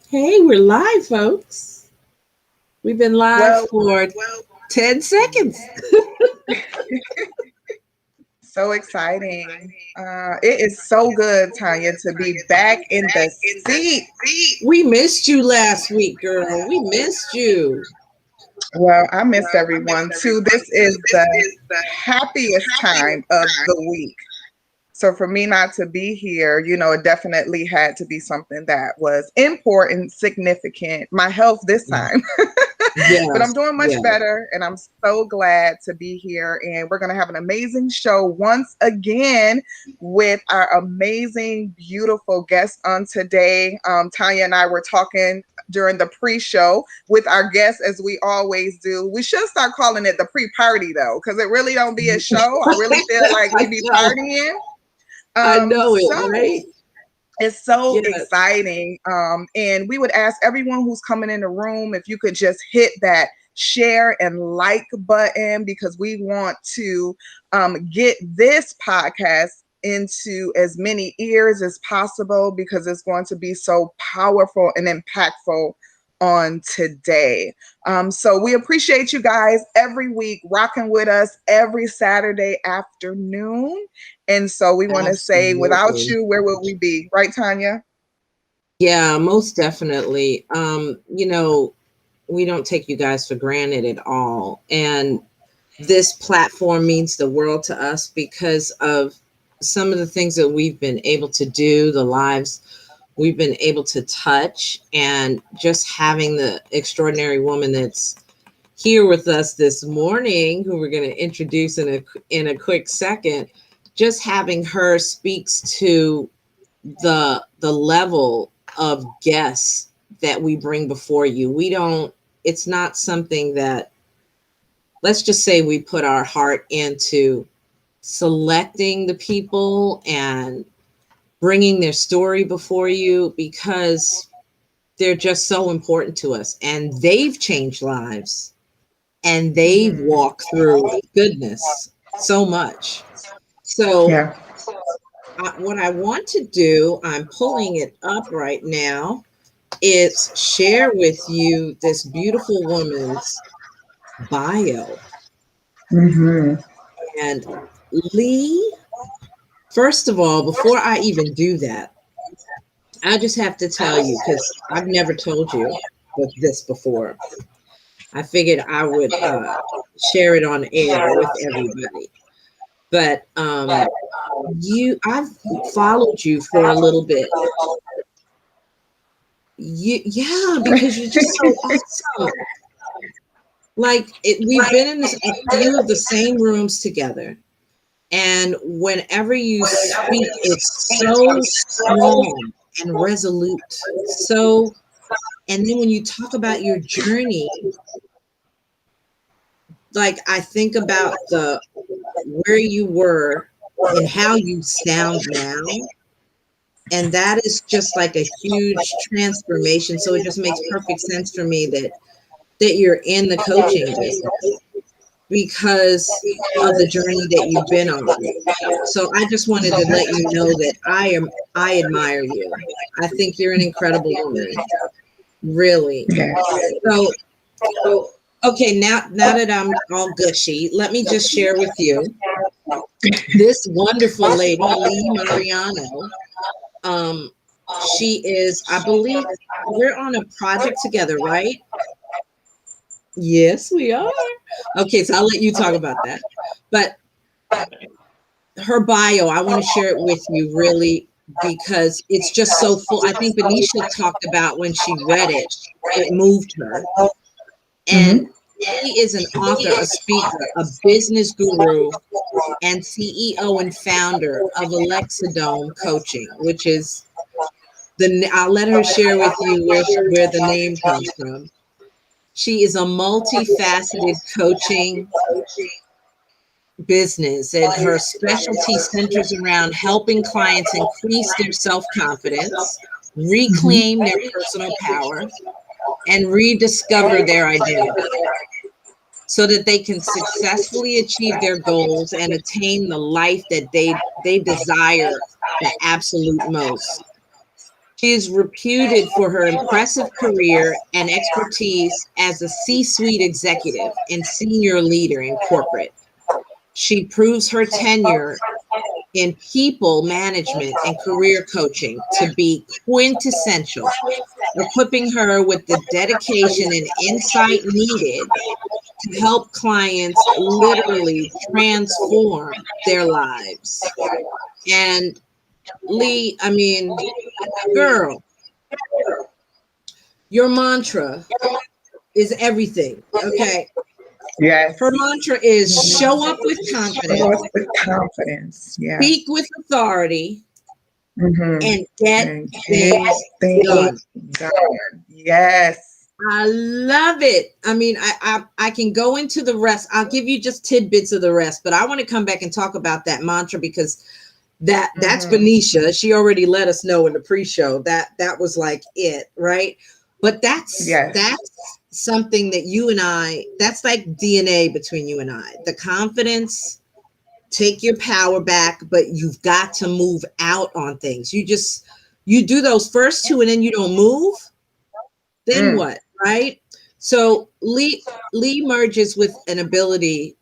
Hey, we're live, folks. We've been live Well, for 10 seconds. so exciting. It is so good, Tanya, to be back in the seat. We missed you last week, girl. We missed you. Well, I miss everyone too. This is the happiest time of the week. So for me not to be here, it definitely had to be something that was important, significant. My health this time. But I'm Yes, doing much yes. better and I'm so glad to be here. And we're going to have an amazing show once again with our amazing, beautiful guest on today. Tanya and I were talking during the pre-show with our guests as we always do. We should start calling it the pre-party though, because it really don't be a show. I really feel like we I be know. partying. I know it, So right? it's so Yes. exciting. And we would ask everyone who's coming in the room if you could just hit that share and like button because we want to get this podcast into as many ears as possible because it's going to be so powerful and impactful on today. So we appreciate you guys every week rocking with us every Saturday afternoon. And so we want to say, without Absolutely. you, where would we be? Right, Tanya? Yeah, most definitely. We don't take you guys for granted at all. And this platform means the world to us because of some of the things that we've been able to do, the lives we've been able to touch, and just having the extraordinary woman that's here with us this morning, who we're going to introduce in a quick second. Just having her speaks to the level of guests that we bring before you. We don't. It's not something that, let's just say, we put our heart into selecting the people and bringing their story before you because they're just so important to us and they've changed lives and they've Mm-hmm. walked through goodness so much. So, Yeah. what I want to do, I'm pulling it up right now, is share with you this beautiful woman's bio. Mm-hmm. And Lee, first of all, before I even do that, I just have to tell you, because I've never told you this before. I figured I would share it on air with everybody. But I've followed you for a little bit. Yeah, because you're just so awesome. We've been in a few of the same rooms together, and whenever you speak, it's so strong and resolute. So, and then when you talk about your journey, like I think about the where you were and how you sound now. And that is just like a huge transformation. So it just makes perfect sense for me that you're in the coaching business because of the journey that you've been on. So I just wanted to let you know that I admire you. I think you're an incredible woman. Really. Yes. So okay, now that I'm all gushy, let me just share with you this wonderful lady, Lee Mariano. Um, she is, I believe, we're on a project together, right? Yes, we are. Okay, so I'll let you talk about that. But her bio, I want to share it with you really because it's just so full. I think Benicia talked about when she read it, it moved her. Mm-hmm. And she is an author, a speaker, a business guru, and CEO and founder of Alexadome Coaching, which is I'll let her share with you where the name comes from. She is a multifaceted coaching business, and her specialty centers around helping clients increase their self-confidence, Mm-hmm. reclaim their personal power, and rediscover their identity so that they can successfully achieve their goals and attain the life that they desire the absolute most. She is reputed for her impressive career and expertise as a C-suite executive and senior leader in corporate. She proves her tenure in people management and career coaching to be quintessential, equipping her with the dedication and insight needed to help clients literally transform their lives. And Lee, I mean, girl, your mantra is everything. Okay. Yes. Her mantra is show up with confidence, With confidence. Yeah. speak with authority, Mm-hmm. and get And things things done. done. Yes. I love it. I mean, I can go into the rest. I'll give you just tidbits of the rest, but I want to come back and talk about that mantra because that's Venetia. She already let us know in the pre-show that was like it, right? But that's something that you and I, that's like DNA between you and I. The confidence, take your power back, but you've got to move out on things. You do those first two and then you don't move. Then what, right? So Lee merges with an ability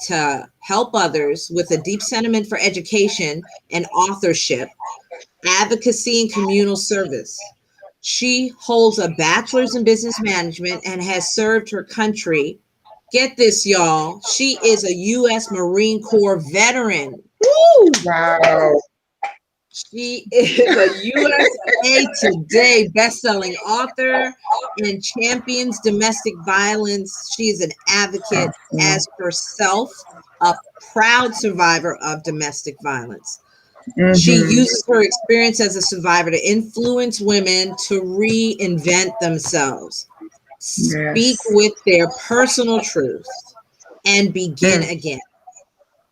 to help others with a deep sentiment for education and authorship, advocacy, and communal service. She holds a bachelor's in business management and has served her country. Get this, y'all. She is a U.S. Marine Corps veteran. Woo! Wow. She is a USA Today best-selling author and champions domestic violence. She is an advocate as herself, a proud survivor of domestic violence. She uses her experience as a survivor to influence women to reinvent themselves, speak with their personal truth, and begin again.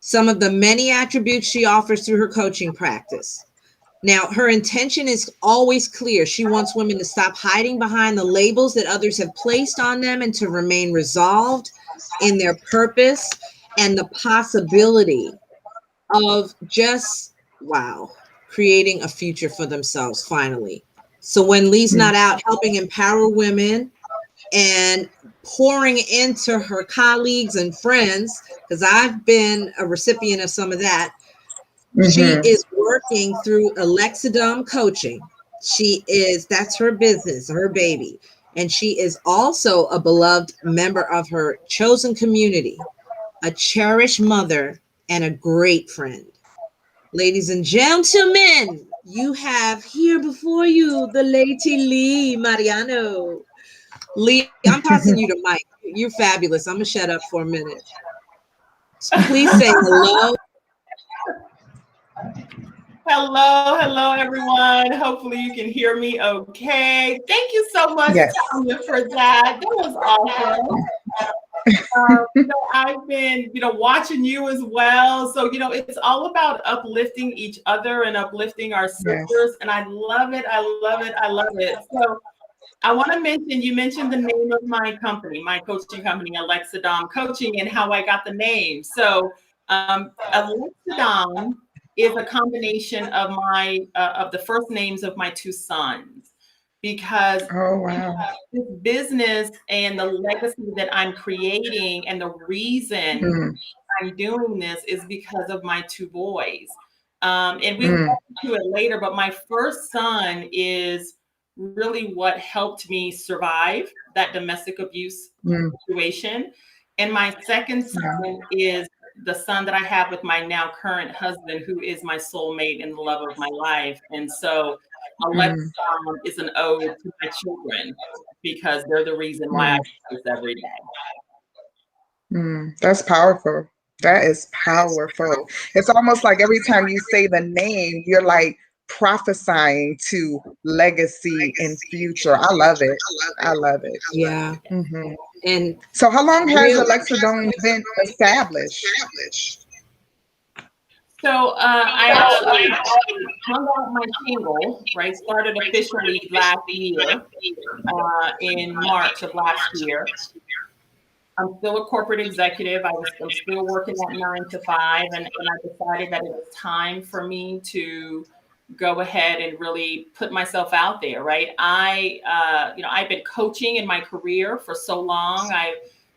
Some of the many attributes she offers through her coaching practice. Now, her intention is always clear. She wants women to stop hiding behind the labels that others have placed on them and to remain resolved in their purpose and the possibility of just, wow, creating a future for themselves finally. So when Lee's not out helping empower women and pouring into her colleagues and friends, because I've been a recipient of some of that, she is working through Alexidom Coaching. That's her business, her baby. And she is also a beloved member of her chosen community, a cherished mother, and a great friend. Ladies and gentlemen, you have here before you the Lady Lee Mariano. Lee, I'm passing you the mic. You're fabulous. I'm going to shut up for a minute. Please say hello. Hello, everyone. Hopefully you can hear me okay. Thank you so much, Tanya, for that. That was awesome. I've been, watching you as well. So, it's all about uplifting each other and uplifting our sisters. And I love it. I love it. I love it. So I want to mention, you mentioned the name of my company, my coaching company, Alexidom Coaching, and how I got the name. So Alexidom is a combination of of the first names of my two sons, because this business and the legacy that I'm creating and the reason I'm doing this is because of my two boys. And we'll get to it later, but my first son is really what helped me survive that domestic abuse situation. And my second son is the son that I have with my now current husband, who is my soulmate and the love of my life. And so Alexidom is an ode to my children because they're the reason why I do this every day. That's powerful. That is powerful. It's almost like every time you say the name, you're like prophesying to legacy and future. I love it. I love it. Yeah. And so how long has Alexidom been established? So I actually hung out my shingle, right? Started officially last year, in March of last year. I'm still a corporate executive. I'm still working at 9 to 5, and I decided that it was time for me to go ahead and really put myself out there, right? I've been coaching in my career for so long.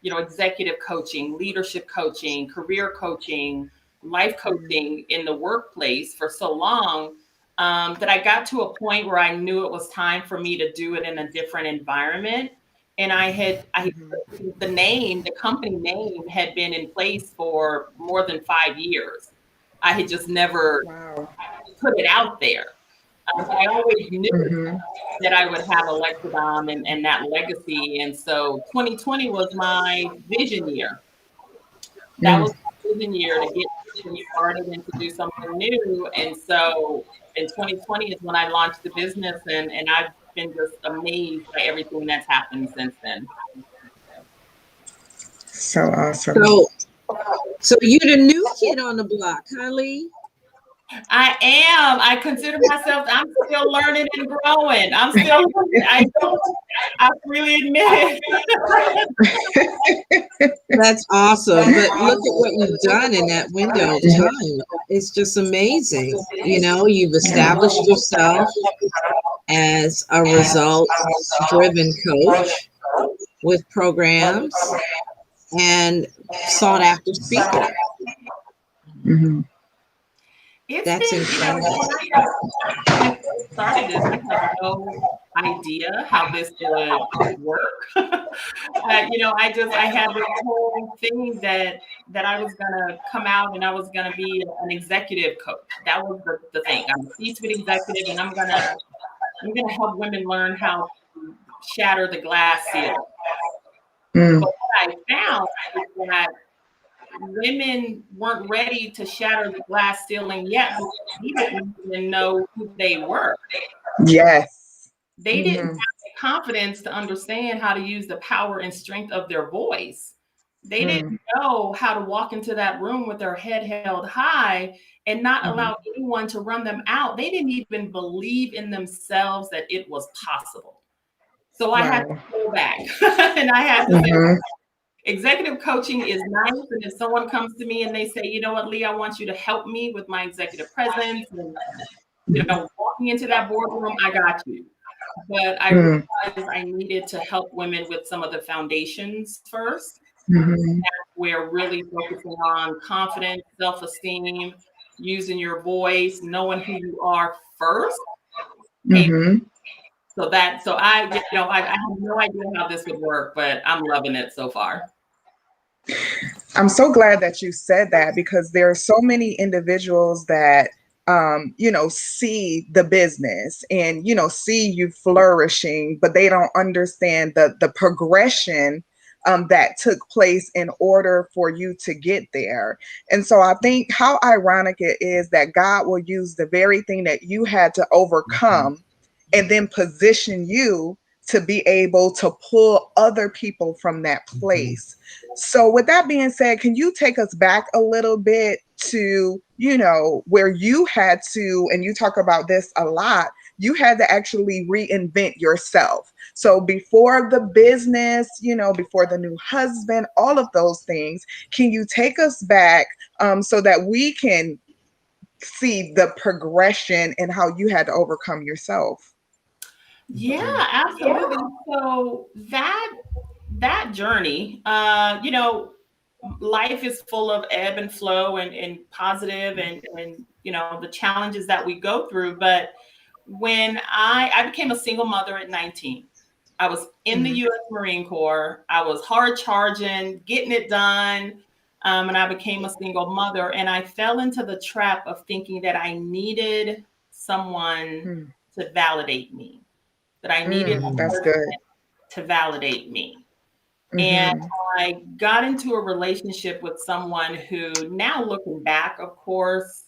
Executive coaching, leadership coaching, career coaching, life coaching in the workplace for so long that I got to a point where I knew it was time for me to do it in a different environment. And the company name had been in place for more than 5 years. I had just never put it out there. I always knew that I would have a Lexidom and that legacy. And so 2020 was my vision year. That was my vision year to get started and to do something new. And so in 2020 is when I launched the business, and I've been just amazed by everything that's happened since then. So awesome. So you're the new kid on the block, huh, Lee? I am. I consider myself, I'm still learning and growing. I'm still learning. I really admit it. That's awesome. But look at what you've done in that window of time. It's just amazing. You've established yourself as a results-driven coach with programs and sought after speaker. That's incredible. When I first started this, I had no idea how this would work. I had this whole thing that I was gonna come out and I was gonna be an executive coach. That was the thing. I'm a C-suite executive, and I'm gonna help women learn how to shatter the glass ceiling. But what I found is that women weren't ready to shatter the glass ceiling yet. They didn't even know who they were. Yes. They didn't have the confidence to understand how to use the power and strength of their voice. They didn't know how to walk into that room with their head held high and not allow anyone to run them out. They didn't even believe in themselves that it was possible. So I had to go back and I had to say, executive coaching is nice. And if someone comes to me and they say, you know what, Lee, I want you to help me with my executive presence and, walking into that boardroom, I got you. But I realized I needed to help women with some of the foundations first. That's where really focusing on confidence, self-esteem, using your voice, knowing who you are first. So I have no idea how this would work, but I'm loving it so far. I'm so glad that you said that, because there are so many individuals that, see the business and, see you flourishing, but they don't understand the progression that took place in order for you to get there. And so I think how ironic it is that God will use the very thing that you had to overcome and then position you to be able to pull other people from that place. So with that being said, can you take us back a little bit to, where you had to, and you talk about this a lot, you had to actually reinvent yourself. So before the business, before the new husband, all of those things, can you take us back so that we can see the progression and how you had to overcome yourself? Yeah, absolutely. So that journey, life is full of ebb and flow and positive and the challenges that we go through. But when I became a single mother at 19, I was in the U.S. Marine Corps. I was hard charging, getting it done. And I became a single mother, and I fell into the trap of thinking that I needed someone to validate me. That I needed to validate me. And I got into a relationship with someone who, now looking back, of course,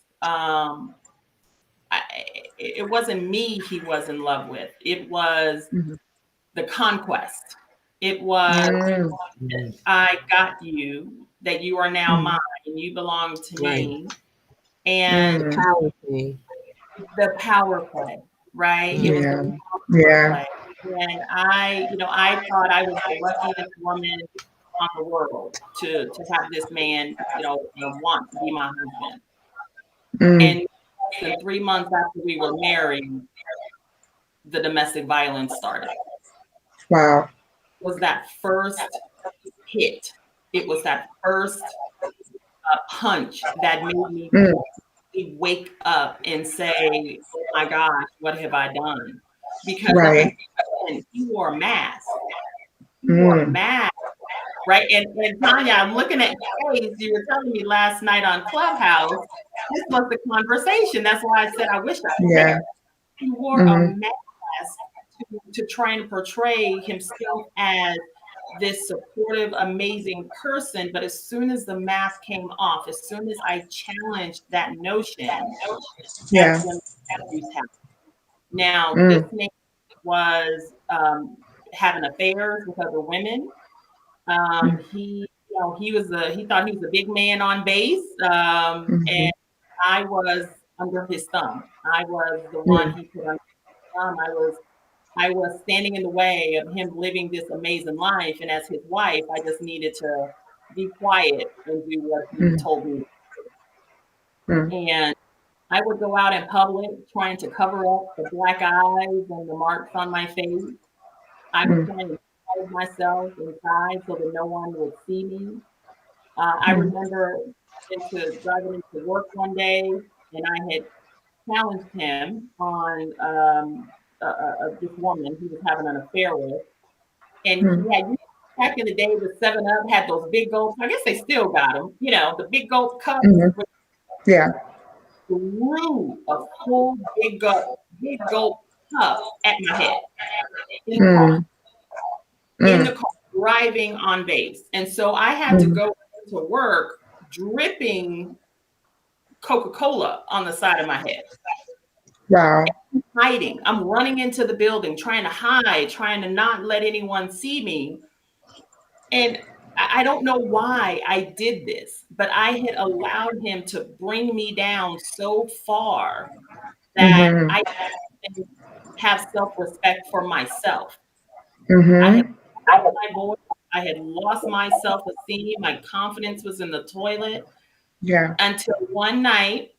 it wasn't me he was in love with. It was the conquest. It was, I got you, that you are now mine, and you belong to me. And the power play. The power play, right? It was the power play. And I thought I was the luckiest woman on the world to have this man, want to be my husband. And than 3 months after we were married, the domestic violence started. Wow. It was that first hit. It was that first punch that made me wake up and say, oh my gosh, what have I done? Because he wore a mask. He wore a mask, right? And Tanya, I'm looking at your face. You were telling me last night on Clubhouse, this was the conversation. That's why I said I wish I was there. He wore a mask to try and portray himself as this supportive, amazing person. But as soon as the mask came off, as soon as I challenged that notion, that's when abuse happened. Now, this man was having affairs with other women. He thought he was a big man on base, and I was under his thumb. I was the one he put under his thumb. I was standing in the way of him living this amazing life, and as his wife, I just needed to be quiet and do what he told me. And I would go out in public trying to cover up the black eyes and the marks on my face. I was trying to hide myself inside so that no one would see me. I remember driving into work one day, and I had challenged him on this woman he was having an affair with. And he had, back in the day, the 7-Up had those big gulps. I guess they still got them, the big gulp cups. Threw a full big gulp cup at my head in the car, driving on base. And so I had to go to work dripping Coca-Cola on the side of my head. Wow. Hiding. I'm running into the building, trying to hide, trying to not let anyone see me. And I don't know why I did this, but I had allowed him to bring me down so far that I didn't have self-respect for myself. I had lost my voice. I had lost my self-esteem. My confidence was in the toilet. Until one night,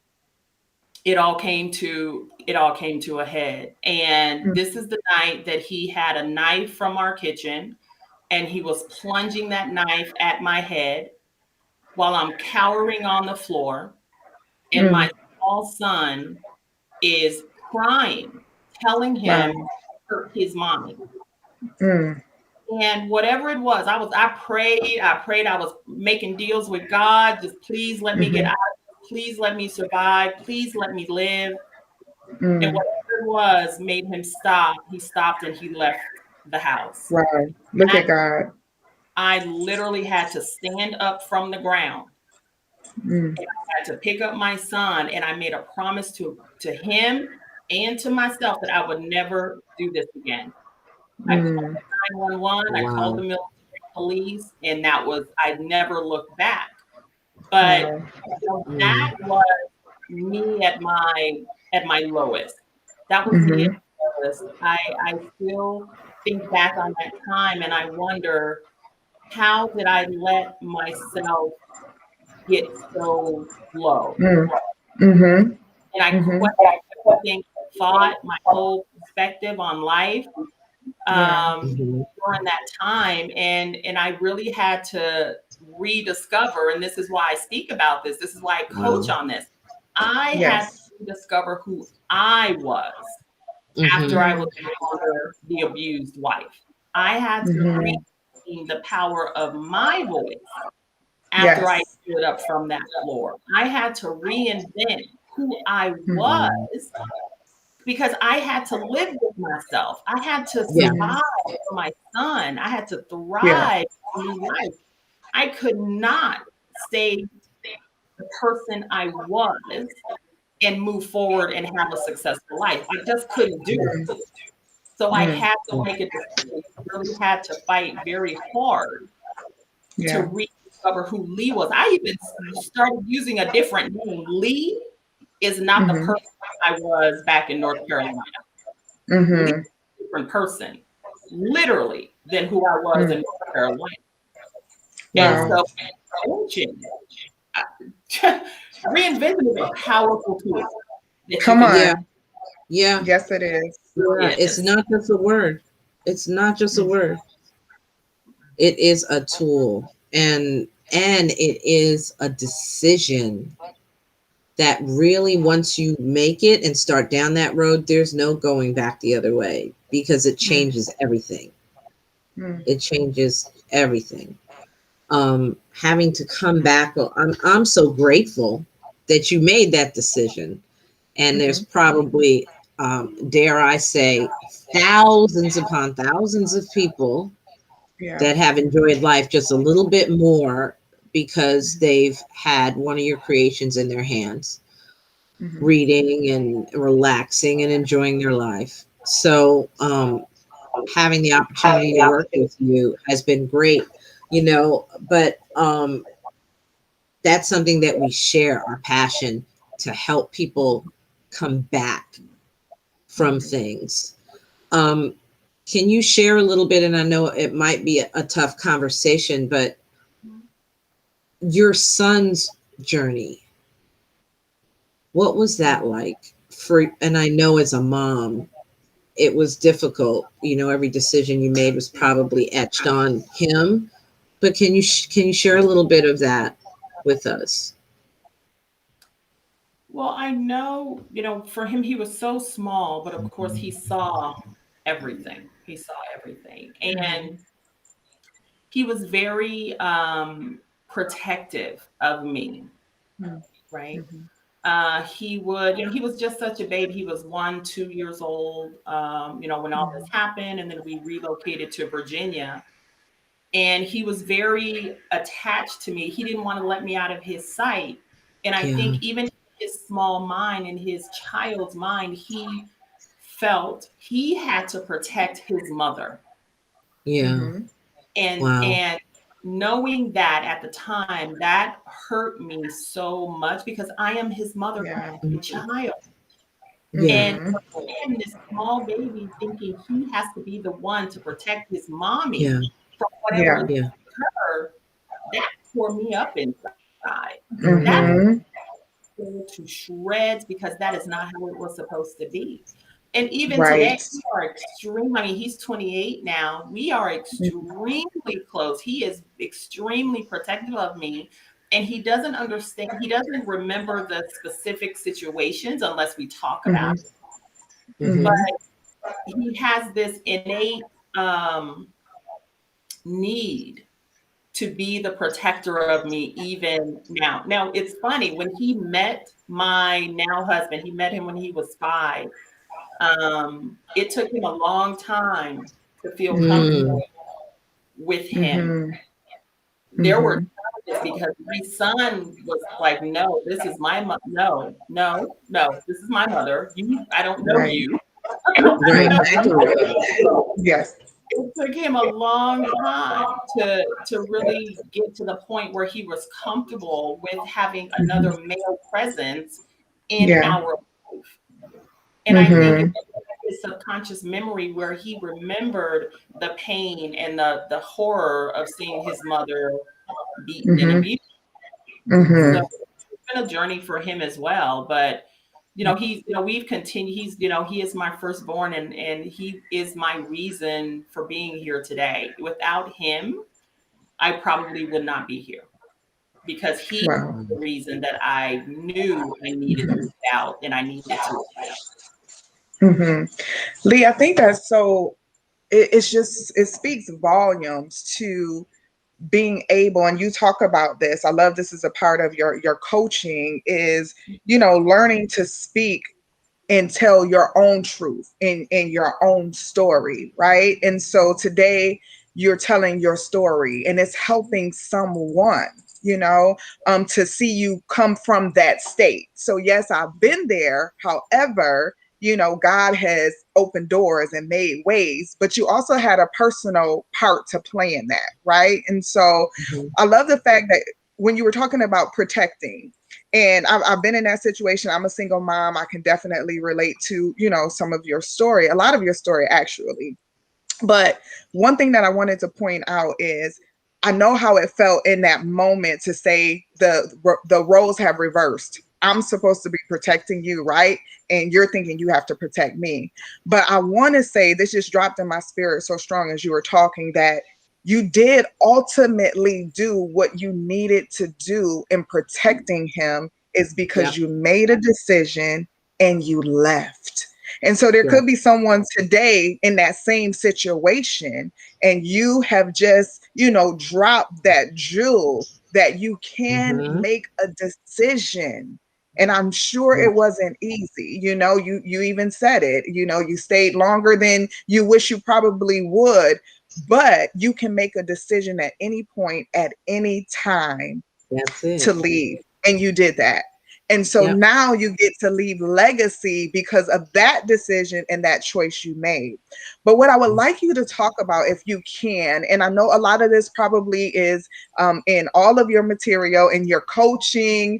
it all came to a head. And this is the night that he had a knife from our kitchen, and he was plunging that knife at my head while I'm cowering on the floor. And my small son is crying, telling him to hurt his mommy. And whatever it was, I prayed, I was making deals with God. Just please let me get out. Please let me survive. Please let me live. And whatever it was made him stop. He stopped and he left the house. Wow. Look at God. I literally had to stand up from the ground. And I had to pick up my son, and I made a promise to him and to myself that I would never do this again. I called 911, I called the military police, and I never looked back. But that was me at my lowest. That was me at my lowest. I still think back on that time, and I wonder, how did I let myself get so low? And I questioned thought, my whole perspective on life during that time, and I really had to rediscover, and this is why I speak about this. This is why I coach on this. I had to discover who I was after I was the abused wife. I had to regain the power of my voice after I stood up from that floor. I had to reinvent who I was, because I had to live with myself. I had to survive for my son. I had to thrive in life. I could not stay the person I was and move forward and have a successful life. I just couldn't do it. So I had to make a decision. I really had to fight very hard to rediscover who Lee was. I even started using a different name. Lee is not the person I was back in North Carolina. Lee is a different person, literally, than who I was in North Carolina. And so coaching, reinventing is a powerful tool. Come on. Yeah. Yeah. Yes, it is. Yeah. Yes. It's not just a word. It's not just a word. It is a tool, and it is a decision that really, once you make it and start down that road, there's no going back the other way, because it changes everything. It changes everything. Having to come back, I'm so grateful that you made that decision. And there's probably, dare I say, thousands upon thousands of people that have enjoyed life just a little bit more because they've had one of your creations in their hands, reading and relaxing and enjoying their life. So having the opportunity to work with you has been great, but that's something that we share, our passion to help people come back from things. Can you share a little bit, and I know it might be a tough conversation, but your son's journey, what was that like and I know as a mom, it was difficult. Every decision you made was probably etched on him, but can you share a little bit of that with us? Well, I know, for him, he was so small, but of course he saw everything. He saw everything. And he was very protective of me, right? He would, he was just such a baby. He was 1-2 years old, when all this happened, and then we relocated to Virginia. And he was very attached to me. He didn't want to let me out of his sight. And I think even his small mind and his child's mind, he felt he had to protect his mother. Yeah. And knowing that at the time, that hurt me so much, because I am his mother, child. And for him, this small baby, thinking he has to be the one to protect his mommy from whatever her, that tore me up inside. That to shreds, because that is not how it was supposed to be. And even today, we are extremely, he's 28 now. We are extremely close. He is extremely protective of me. And he doesn't understand, he doesn't remember the specific situations unless we talk about it. But he has this innate need to be the protector of me even now. Now, it's funny, when he met my now husband, he met him when he was 5. It took him a long time to feel comfortable with him. There were times, because my son was like, no, this is my mother. No, this is my mother. I don't know you. Yes. It took him a long time to really get to the point where he was comfortable with having another male presence in our life. And I think it's his subconscious memory, where he remembered the pain and the horror of seeing his mother beaten and abused. So it's been a journey for him as well. But we've continued. He is my firstborn, and he is my reason for being here today. Without him, I probably would not be here, because he is the reason that I knew I needed to get out, and I needed to get out. Lee, I think that's so, it speaks volumes to being able, and you talk about this, I love this as a part of your coaching, is learning to speak and tell your own truth in your own story, right? And so today you're telling your story, and it's helping someone to see you come from that state. So yes, I've been there, however, God has opened doors and made ways, but you also had a personal part to play in that, right? And so I love the fact that when you were talking about protecting, and I've been in that situation. I'm a single mom. I can definitely relate to, some of your story, a lot of your story, actually. But one thing that I wanted to point out is, I know how it felt in that moment to say the roles have reversed. I'm supposed to be protecting you, right? And you're thinking you have to protect me. But I want to say, this just dropped in my spirit so strong as you were talking, that you did ultimately do what you needed to do in protecting him, is because you made a decision and you left. And so there could be someone today in that same situation, and you have just, dropped that jewel, that you can make a decision. And I'm sure it wasn't easy. You even said it, you stayed longer than you wish you probably would, but you can make a decision at any point, at any time, to leave. And you did that. And so now you get to leave legacy because of that decision and that choice you made. But what I would like you to talk about, if you can, and I know a lot of this probably is in all of your material and your coaching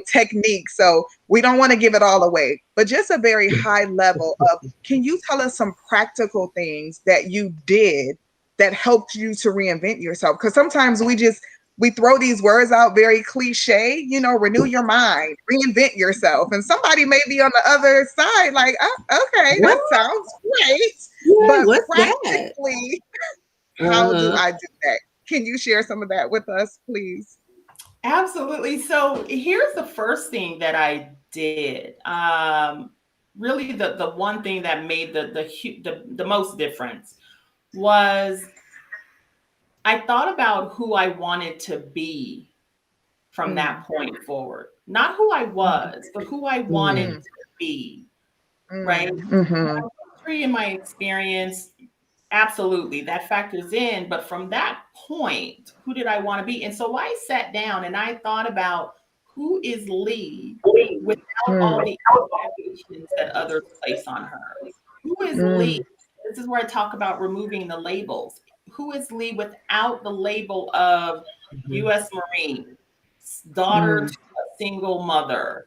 technique, so we don't want to give it all away, but just a very high level of, can you tell us some practical things that you did that helped you to reinvent yourself? Because sometimes we throw these words out very cliche, renew your mind, reinvent yourself. And somebody may be on the other side like, oh, okay, that sounds great. Yeah, but practically, how do I do that? Can you share some of that with us, please? Absolutely. So here's the first thing that I did. Really, the one thing that made the most difference was I thought about who I wanted to be from that point forward. Not who I was, but who I wanted to be, right? My history and my experience, absolutely, that factors in. But from that point, who did I want to be? And so I sat down and I thought about, who is Lee without all the expectations that others place on her? Who is Lee? This is where I talk about removing the labels. Who is Lee without the label of U.S. Marine, daughter to a single mother,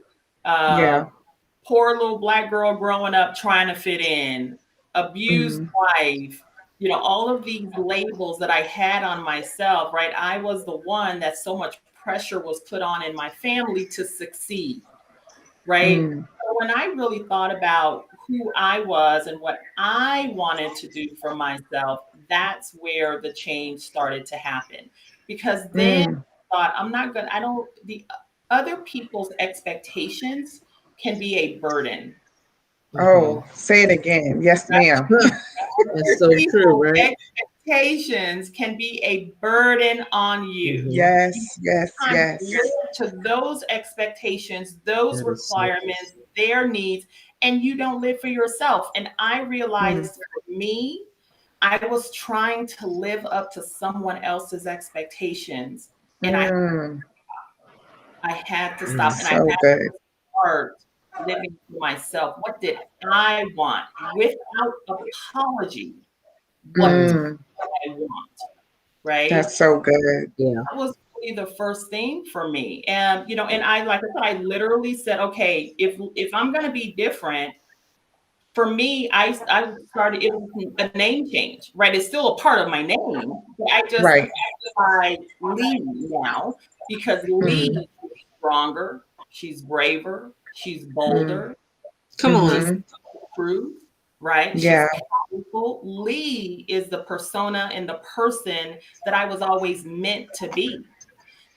poor little Black girl growing up trying to fit in, abused wife, all of these labels that I had on myself, right? I was the one that so much pressure was put on in my family to succeed, right? So when I really thought about who I was and what I wanted to do for myself, that's where the change started to happen. Because then I thought, the other people's expectations can be a burden. Oh, say it again. Yes, ma'am. That's so true, right? Expectations can be a burden on you. Yes. To those expectations, those requirements, their needs, and you don't live for yourself. And I realized for me, I was trying to live up to someone else's expectations, and I had to stop, and I had to start living for myself. What did I want without apology? What do I want? Right? That's so good. Yeah. That was really the first thing for me. And and I literally said, okay, if I'm gonna be different, for me, I started, it was a name change, right? It's still a part of my name, but I just identified Lee now, because Lee is stronger, she's braver, she's bolder. Come on. Proof, right? Yeah. She's powerful. Lee is the persona and the person that I was always meant to be.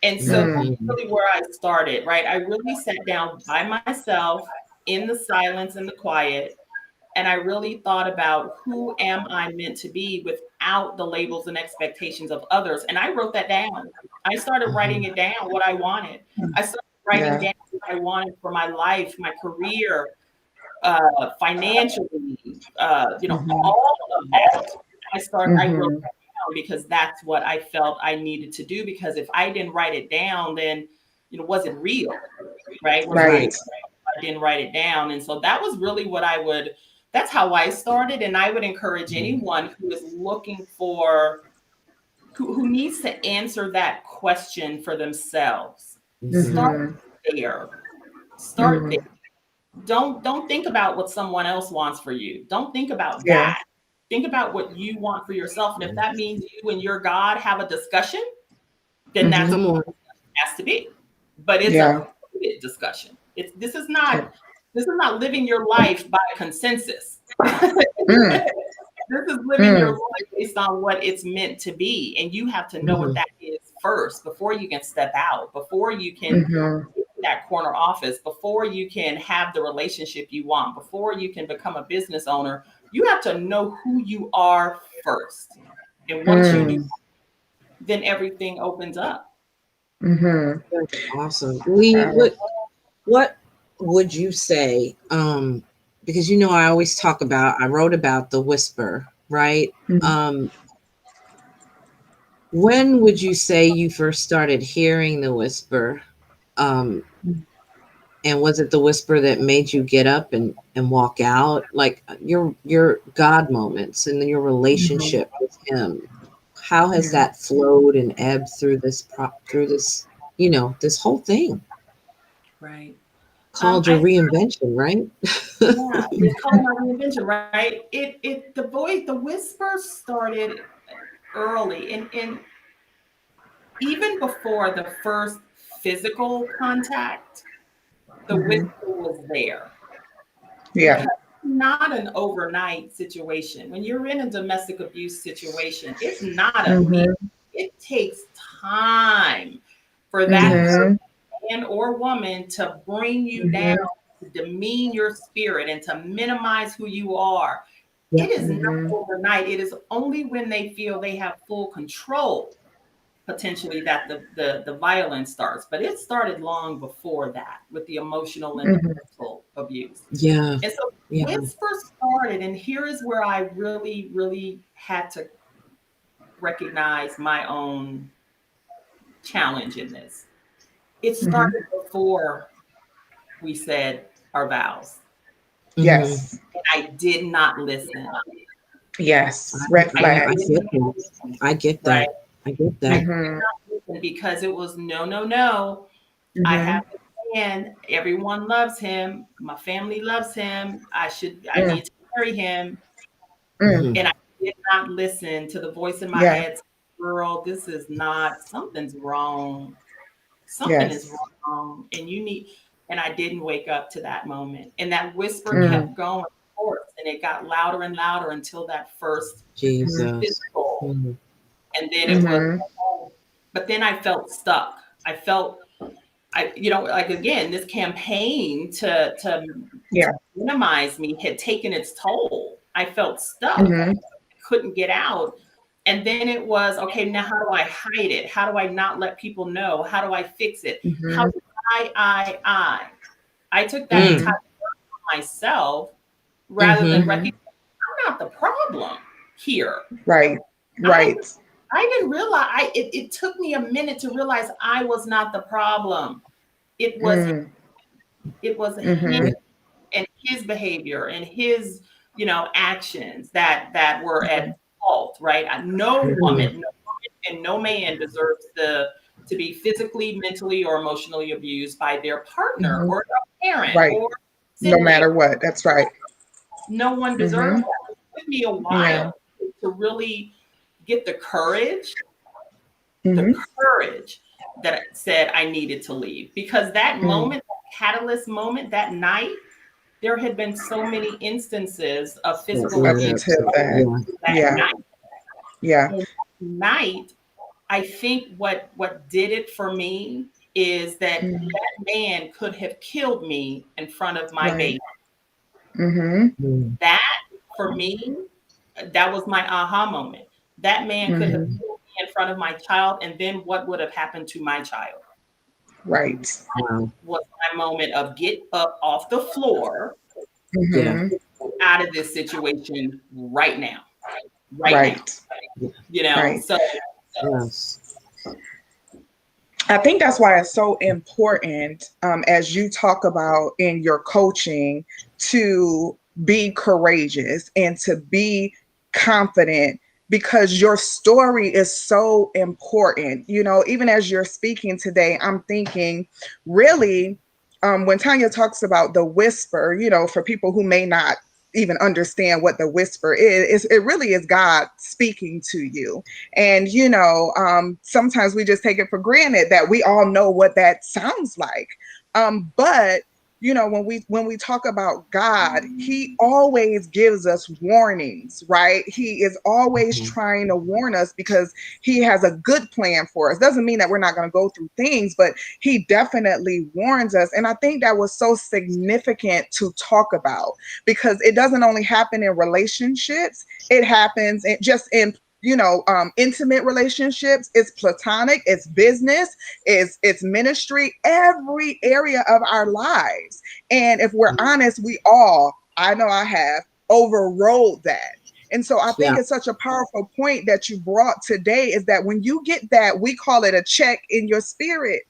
And so that's really where I started, right? I really sat down by myself in the silence and the quiet, and I really thought about, who am I meant to be without the labels and expectations of others? And I wrote that down. I started writing it down, what I wanted. I started writing down what I wanted for my life, my career, financially, all of that. I wrote that down because that's what I felt I needed to do. Because if I didn't write it down, then, was it real? Right? Right. I didn't write it down. And so that was really that's how I started. And I would encourage anyone who is looking for, who needs to answer that question for themselves. Start there. Start there. Don't think about what someone else wants for you. Don't think about that. Think about what you want for yourself. And if that means you and your God have a discussion, then that's what it has to be. But it's a discussion. This is not living your life by consensus. This is living your life based on what it's meant to be. And you have to know what that is first before you can step out, before you can get to that corner office, before you can have the relationship you want, before you can become a business owner. You have to know who you are first. And once you do, then everything opens up. That's awesome. Lee, what would you say? Because I always I wrote about the whisper, right? When would you say you first started hearing the whisper? And was it the whisper that made you get up and walk out? Like your God moments and then your relationship with him. How has that flowed and ebbed through this this whole thing? Right. Called your reinvention, right? Yeah, it's called my reinvention, right? The whisper started early, and even before the first physical contact, the whisper was there. Yeah. Because it's not an overnight situation. When you're in a domestic abuse situation, it's not immediate. It takes time for that man or woman to bring you down, to demean your spirit, and to minimize who you are. It is not overnight. It is only when they feel they have full control, potentially, that the violence starts. But it started long before that with the emotional and mental abuse. Yeah. And so whisper started, and here is where I really, really had to recognize my own challenge in this. It started before we said our vows. Yes. And I did not listen. Yes. Red flag. I get that. Right. I get that. I did not listen because it was no. I have a man. Everyone loves him. My family loves him. I need to marry him. And I did not listen to the voice in my head. Girl, this is not, something's wrong. Something is wrong. And I didn't wake up to that moment. And that whisper kept going forth, and it got louder and louder until that first physical. And then it was, but then I felt stuck. Like, again, this campaign to minimize me had taken its toll. I felt stuck. I couldn't get out. And then it was, okay, now how do I hide it? How do I not let people know? How do I fix it? How do I took that entire work on myself rather than recognize I'm not the problem here. Right. I didn't realize, it took me a minute to realize I was not the problem. It was him and his behavior and his, actions that were at fault, right? No woman and no man deserves to be physically, mentally, or emotionally abused by their partner or a parent. Or no matter what. That's right. No one deserves that. It took me a while to really get the courage that said I needed to leave. Because that moment, that catalyst moment, that night, there had been so many instances of physical abuse that night. I think what did it for me is that that man could have killed me in front of my baby. That, for me, that was my aha moment. That man could have killed me in front of my child, and then what would have happened to my child? Right. That was my moment of get up off the floor, out of this situation right now. Right now. So I think that's why it's so important, as you talk about in your coaching, to be courageous and to be confident, because your story is so important. Even as you're speaking today, I'm thinking, really, when Tanya talks about the whisper, for people who may not even understand what the whisper is, it really is God speaking to you. And, sometimes we just take it for granted that we all know what that sounds like. But you know, when we talk about God, he always gives us warnings, right? He is always trying to warn us because he has a good plan for us. Doesn't mean that we're not going to go through things, but he definitely warns us. And I think that was so significant to talk about, because it doesn't only happen in relationships, it happens just in, you know, intimate relationships. It's platonic, it's business, it's ministry, every area of our lives. And if we're honest, we all, I know I have, overrode that. And so I think it's such a powerful point that you brought today, is that when you get that, we call it a check in your spirit.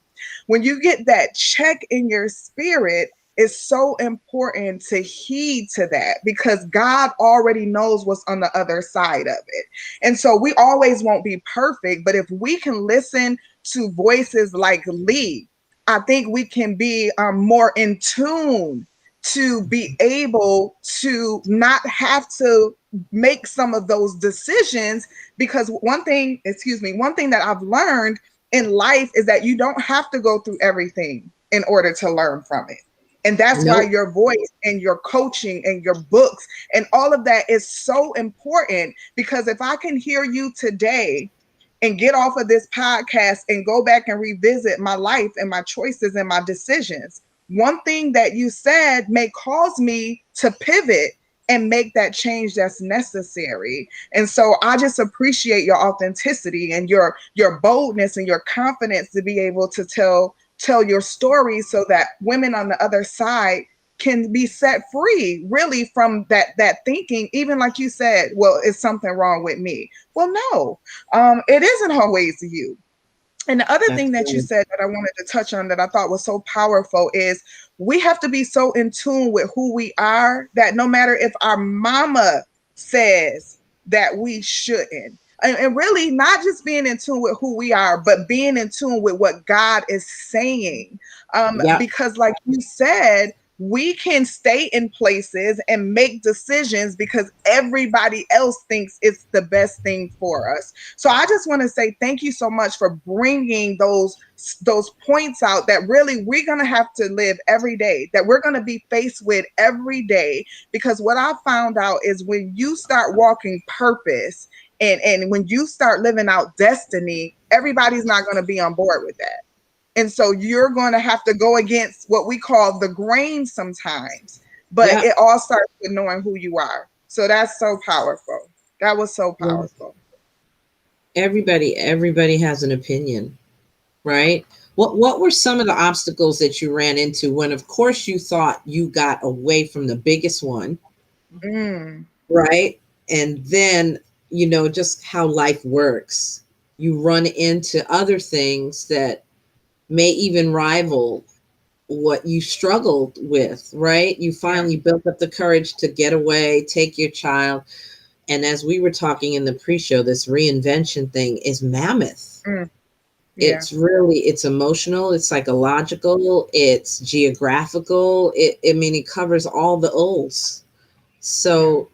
When you get that check in your spirit, it's so important to heed to that, because God already knows what's on the other side of it. And so we always won't be perfect, but if we can listen to voices like Lee, I think we can be more in tune to be able to not have to make some of those decisions. Because one thing that I've learned in life is that you don't have to go through everything in order to learn from it. And that's why your voice and your coaching and your books and all of that is so important. Because if I can hear you today and get off of this podcast and go back and revisit my life and my choices and my decisions, one thing that you said may cause me to pivot and make that change that's necessary. And so I just appreciate your authenticity and your boldness and your confidence to be able to tell your story, so that women on the other side can be set free, really, from that thinking, even like you said, well, is something wrong with me? Well, no, it isn't always you. And the other thing that you said that I wanted to touch on that I thought was so powerful is we have to be so in tune with who we are that no matter if our mama says that we shouldn't, and really not just being in tune with who we are, but being in tune with what God is saying. Because like you said, we can stay in places and make decisions because everybody else thinks it's the best thing for us. So I just want to say thank you so much for bringing those points out that really we're going to have to live every day, that we're going to be faced with every day. Because what I found out is when you start walking purpose and when you start living out destiny, everybody's not going to be on board with that. And so you're going to have to go against what we call the grain sometimes, but it all starts with knowing who you are. So that's so powerful. That was so powerful. Everybody has an opinion, right? What were some of the obstacles that you ran into when, of course, you thought you got away from the biggest one, right? And then, you know, just how life works. You run into other things that may even rival what you struggled with, right? You finally built up the courage to get away, take your child. And as we were talking in the pre-show, this reinvention thing is mammoth. It's really, it's emotional, it's psychological, it's geographical. It covers all the O's. So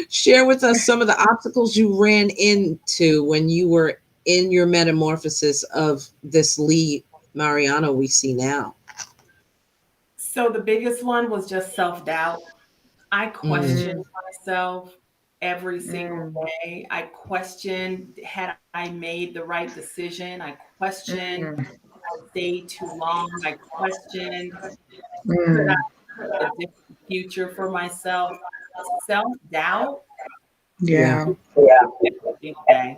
share with us some of the obstacles you ran into when you were in your metamorphosis of this Lee Mariano we see now. So the biggest one was just self-doubt. I questioned myself every single day. I questioned, had I made the right decision? I questioned, I stayed too long. I questioned, could I have a different future for myself? Self-doubt. Every day.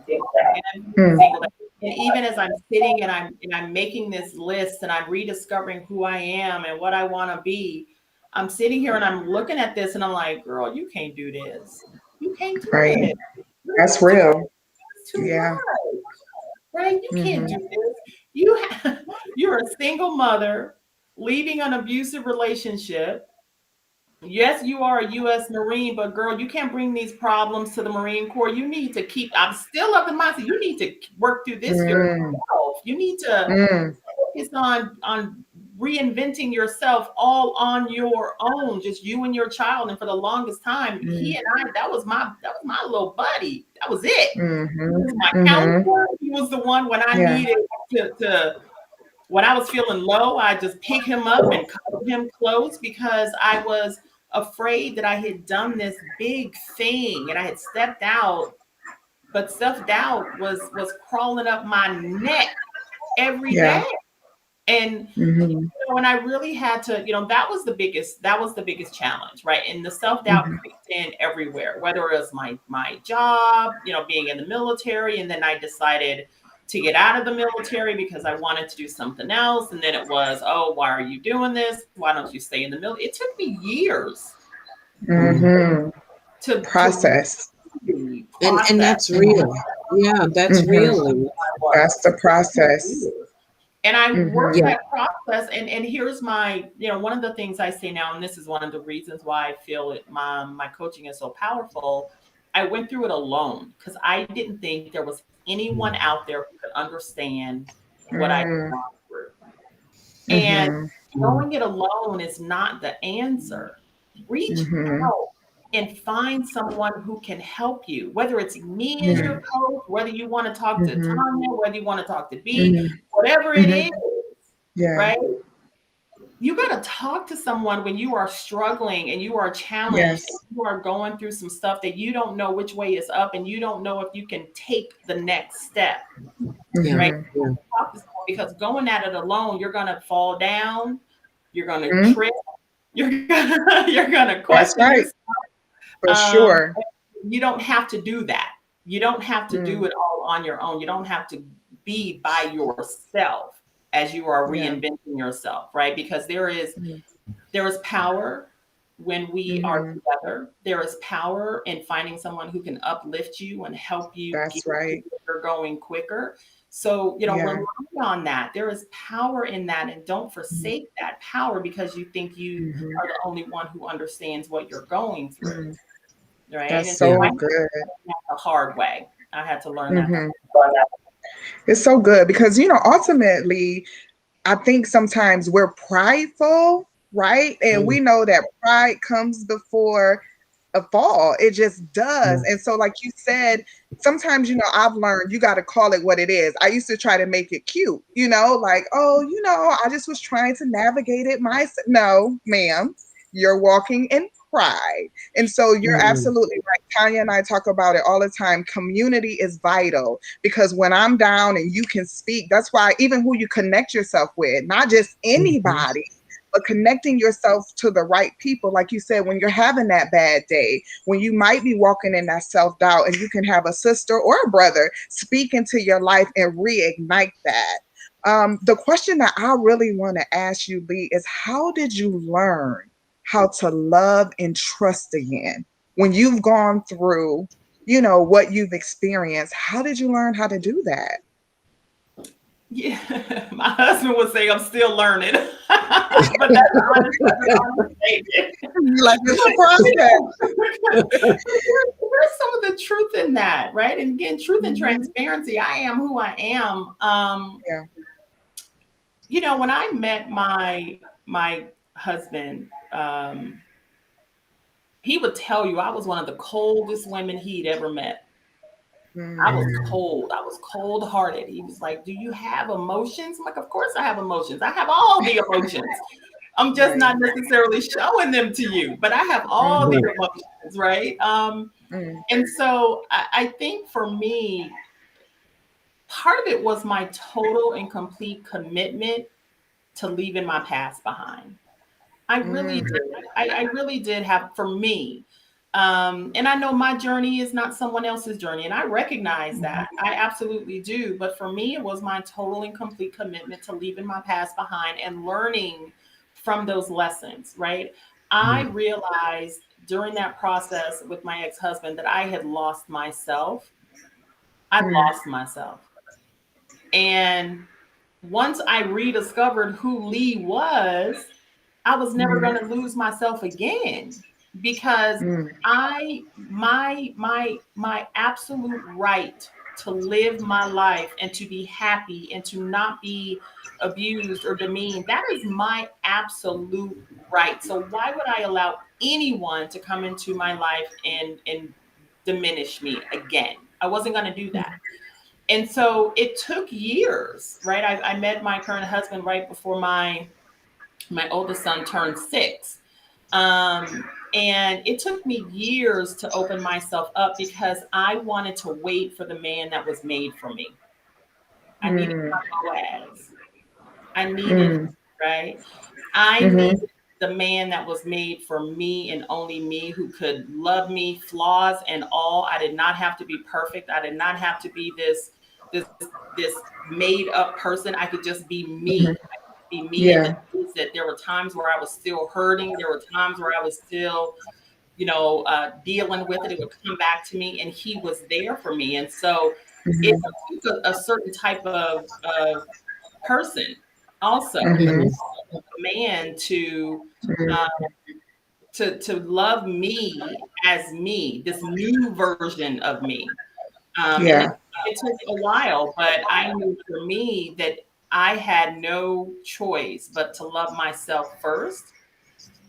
And even as I'm sitting and I'm making this list and I'm rediscovering who I am and what I want to be, I'm sitting here and I'm looking at this and I'm like, girl, you can't do this. You can't do this. That's real. It's too much. Right? You can't do this. You're a single mother leaving an abusive relationship. Yes, you are a U.S. Marine, but girl, you can't bring these problems to the Marine Corps. You need to keep, I'm still of the mindset, you need to work through this yourself. You need to focus on reinventing yourself all on your own, just you and your child. And for the longest time, he and I, that was my little buddy. That was it. He was my counselor. He was the one when I needed when I was feeling low, I just pick him up and cuddle him close because I was afraid that I had done this big thing and I had stepped out, but self-doubt was crawling up my neck every day. And and I really had to, that was the biggest challenge, right? And the self-doubt crept in everywhere, whether it was my job, being in the military, and then I decided to get out of the military because I wanted to do something else. And then it was, oh, why are you doing this? Why don't you stay in the military? It took me years to process. And that's real. Yeah, that's real. That's the process. And I worked that process. And here's my, one of the things I say now, and this is one of the reasons why I feel my coaching is so powerful. I went through it alone because I didn't think there was anyone out there who could understand what I had gone through. And going it alone is not the answer. Reach out and find someone who can help you, whether it's me as your coach, whether you want to talk to Tanya, whether you want to talk to B, whatever it is, right? You got to talk to someone when you are struggling and you are challenged, you are going through some stuff that you don't know which way is up and you don't know if you can take the next step, right? Because going at it alone, you're going to fall down, you're going to trip, you're going to question yourself. For sure. You don't have to do that. You don't have to do it all on your own. You don't have to be by yourself as you are reinventing yourself, right? Because there is power when we are together. There is power in finding someone who can uplift you and help you get you're going quicker. So, rely on that. There is power in that, and don't forsake that power because you think you are the only one who understands what you're going through. Right? That's so good. The hard way. I had to learn that. It's so good because, ultimately, I think sometimes we're prideful, right? And we know that pride comes before a fall. It just does. And so, like you said, sometimes, I've learned you got to call it what it is. I used to try to make it cute, like, oh, I just was trying to navigate it myself. No, ma'am, you're walking in pride. And so you're absolutely right. Tanya and I talk about it all the time. Community is vital because when I'm down and you can speak, that's why even who you connect yourself with, not just anybody, but connecting yourself to the right people. Like you said, when you're having that bad day, when you might be walking in that self-doubt and you can have a sister or a brother speak into your life and reignite that. The question that I really want to ask you, Lee, is how did you learn how to love and trust again? When you've gone through, what you've experienced, how did you learn how to do that? Yeah, my husband would say I'm still learning, but that's honest statement. Like it's a process. There's some of the truth in that, right? And again, truth and transparency. I am who I am. When I met my husband, he would tell you I was one of the coldest women he'd ever met. I was cold. I was cold-hearted. He was like, do you have emotions? I'm like, of course I have emotions. I have all the emotions. I'm just not necessarily showing them to you, but I have all the emotions, right? And so I think for me, part of it was my total and complete commitment to leaving my past behind. I really did. I really did have, for me. And I know my journey is not someone else's journey, and I recognize that. I absolutely do. But for me, it was my total and complete commitment to leaving my past behind and learning from those lessons, right? I realized during that process with my ex-husband that I had lost myself. I lost myself. And once I rediscovered who Lee was, I was never going to lose myself again. Because my absolute right to live my life and to be happy and to not be abused or demeaned, that is my absolute right. So why would I allow anyone to come into my life and diminish me again? I wasn't going to do that. And so it took years, right? I met my current husband right before my oldest son turned 6. And it took me years to open myself up because I wanted to wait for the man that was made for me. I needed my Boaz. I needed, right? I needed the man that was made for me and only me, who could love me, flaws and all. I did not have to be perfect. I did not have to be this made up person. I could just be me. I could be me in the sense that there were times where I was still hurting. There were times where I was still, dealing with it. It would come back to me, and he was there for me. And so it took a certain type of person also, a man to love me as me, this new version of me. And it took a while, but I knew for me that I had no choice but to love myself first.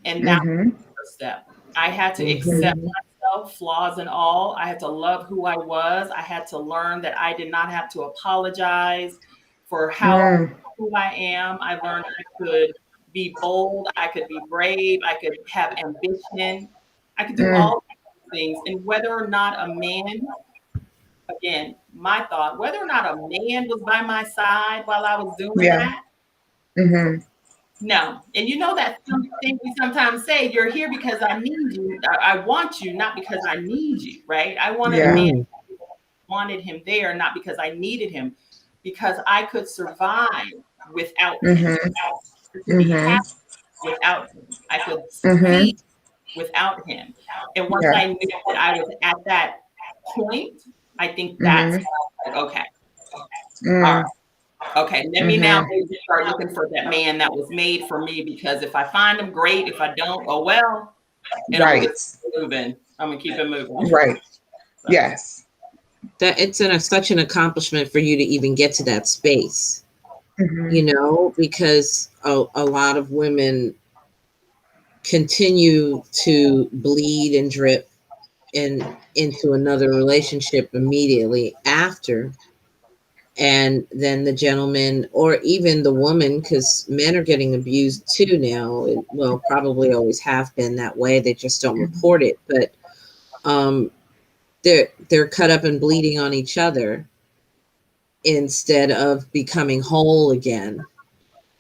And that was the first step. I had to accept myself, flaws and all. I had to love who I was. I had to learn that I did not have to apologize for who I am. I learned I could be bold. I could be brave. I could have ambition. I could do all these things. And whether or not a man, again, my thought, whether or not a man was by my side while I was doing that, no. And you know that thing we sometimes say, you're here because I need you. I want you, not because I need you, right? I wanted a man, wanted him there, not because I needed him, because I could survive without him, be happy without him. I could speak without him. And once I knew that I was at that point, I think that's like, okay. All right. Okay, let me now start looking for that man that was made for me, because if I find him, great. If I don't, oh well. And I'm gonna keep moving. I'm gonna keep it moving. Right. So. Yes. That it's such an accomplishment for you to even get to that space. Because a lot of women continue to bleed and drip into another relationship immediately after. And then the gentleman, or even the woman, because men are getting abused too now. Well, probably always have been that way. They just don't report it. But they're cut up and bleeding on each other instead of becoming whole again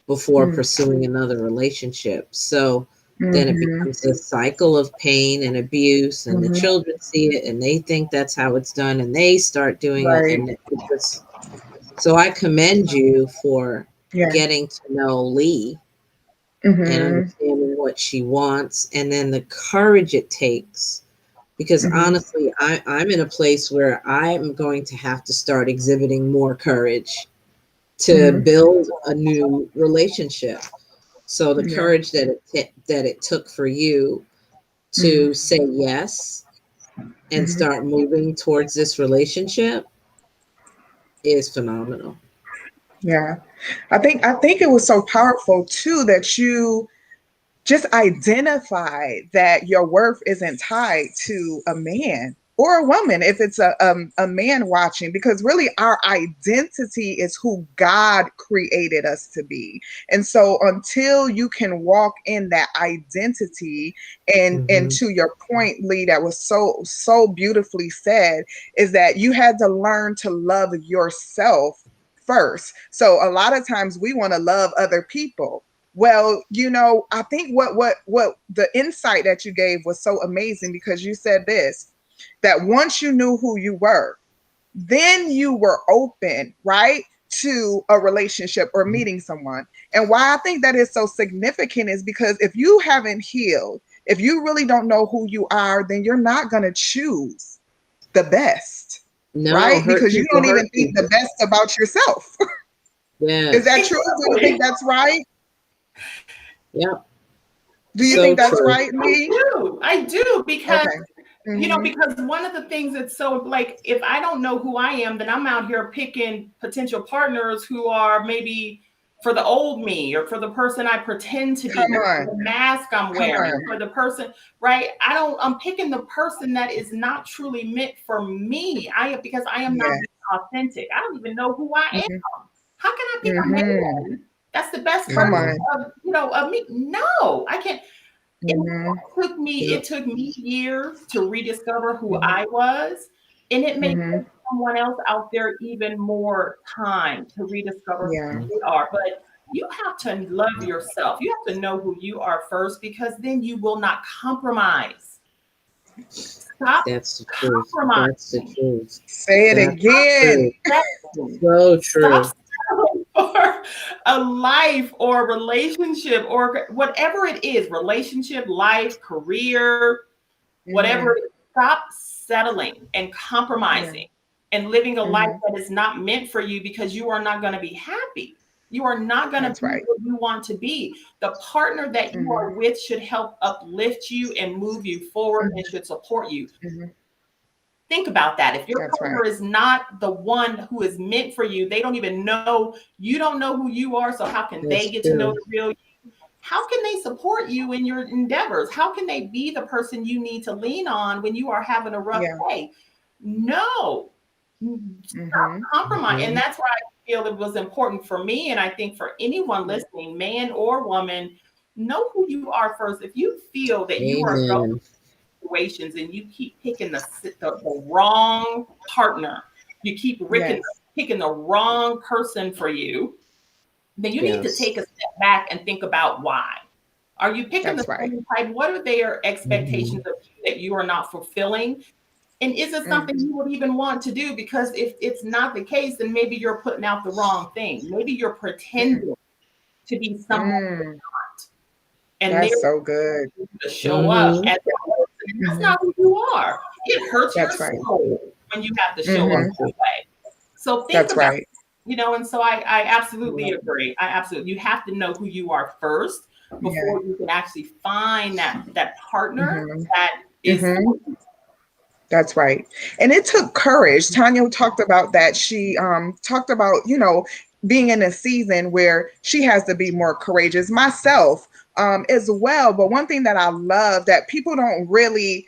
before pursuing another relationship. So then it becomes a cycle of pain and abuse, and the children see it and they think that's how it's done, and they start doing it. And it just, so I commend you for getting to know Lee and understanding what she wants, and then the courage it takes. Because honestly, I'm in a place where I'm going to have to start exhibiting more courage to build a new relationship. So the courage that it took for you to say yes and start moving towards this relationship is phenomenal. Yeah. I think it was so powerful too that you just identify that your worth isn't tied to a man or a woman, if it's a man watching, because really our identity is who God created us to be. And so until you can walk in that identity, and to your point, Lee, that was so beautifully said, is that you had to learn to love yourself first. So a lot of times we want to love other people. Well, I think what the insight that you gave was so amazing, because you said this, that once you knew who you were, then you were open, right, to a relationship or meeting someone. And why I think that is so significant is because if you haven't healed, if you really don't know who you are, then you're not going to choose the best, right? Because you don't even think the best about yourself. Yeah. Is that true? Do you think that's right? Yeah. Do you think that's right, Lee? I do, because because one of the things that's so, like, if I don't know who I am, then I'm out here picking potential partners who are maybe for the old me, or for the person I pretend to be, for the mask I'm wearing, for the person, right? I'm picking the person that is not truly meant for me. Because I am not authentic. I don't even know who I am. How can I pick a man that's the best version of me? No, I can't. It took me years to rediscover who I was, and it may take someone else out there even more time to rediscover who they are. But you have to love yourself. You have to know who you are first, because then you will not compromise. Stop. That's the truth. That's the truth. Say it again. So true. Stop for a life or relationship or whatever it is, relationship, life, career, whatever. Stop settling and compromising and living a life that is not meant for you, because you are not going to be happy. You are not going to be what you want to be. The partner that you are with should help uplift you and move you forward and should support you. Think about that. If your partner is not the one who is meant for you, they don't even know, you don't know who you are. So how can they get to know the real you? How can they support you in your endeavors? How can they be the person you need to lean on when you are having a rough day? No. Stop compromise. And that's why I feel it was important for me. And I think for anyone listening, man or woman, know who you are first. If you feel that you are going situations and you keep picking the wrong partner, you keep picking the wrong person for you, then you need to take a step back and think about why. Are you picking the same type? What are their expectations of you that you are not fulfilling? And is it something you would even want to do? Because if it's not the case, then maybe you're putting out the wrong thing. Maybe you're pretending to be someone you're not. And that's so good. To show up as a person. That's not who you are. It hurts your soul when you have to show up that way. So think about it, and so I absolutely agree. You have to know who you are first before you can actually find that partner that is. That's right. And it took courage. Tanya talked about that. She talked about, being in a season where she has to be more courageous, myself as well. But one thing that I love that people don't really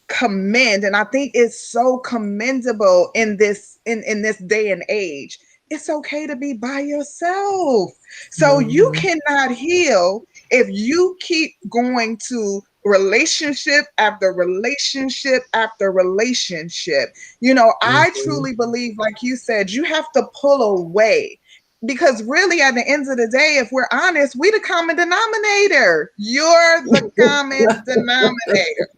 commend, and I think it's so commendable in this day and age, it's okay to be by yourself. So you cannot heal if you keep going to relationship after relationship after relationship. I truly believe, like you said, you have to pull away, because really at the end of the day, if we're honest, we the common denominator. You're the common denominator,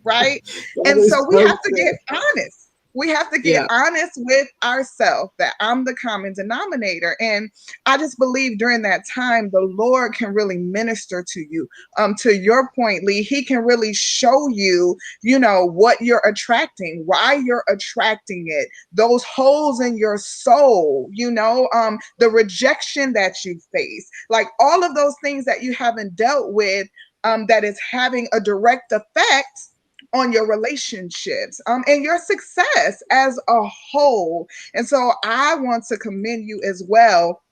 right? And so we have to get honest. We have to get honest with ourselves that I'm the common denominator. And I just believe during that time, the Lord can really minister to you. To your point, Lee, he can really show you, what you're attracting, why you're attracting it, those holes in your soul, the rejection that you face, like all of those things that you haven't dealt with, that is having a direct effect on your relationships and your success as a whole. And so I want to commend you as well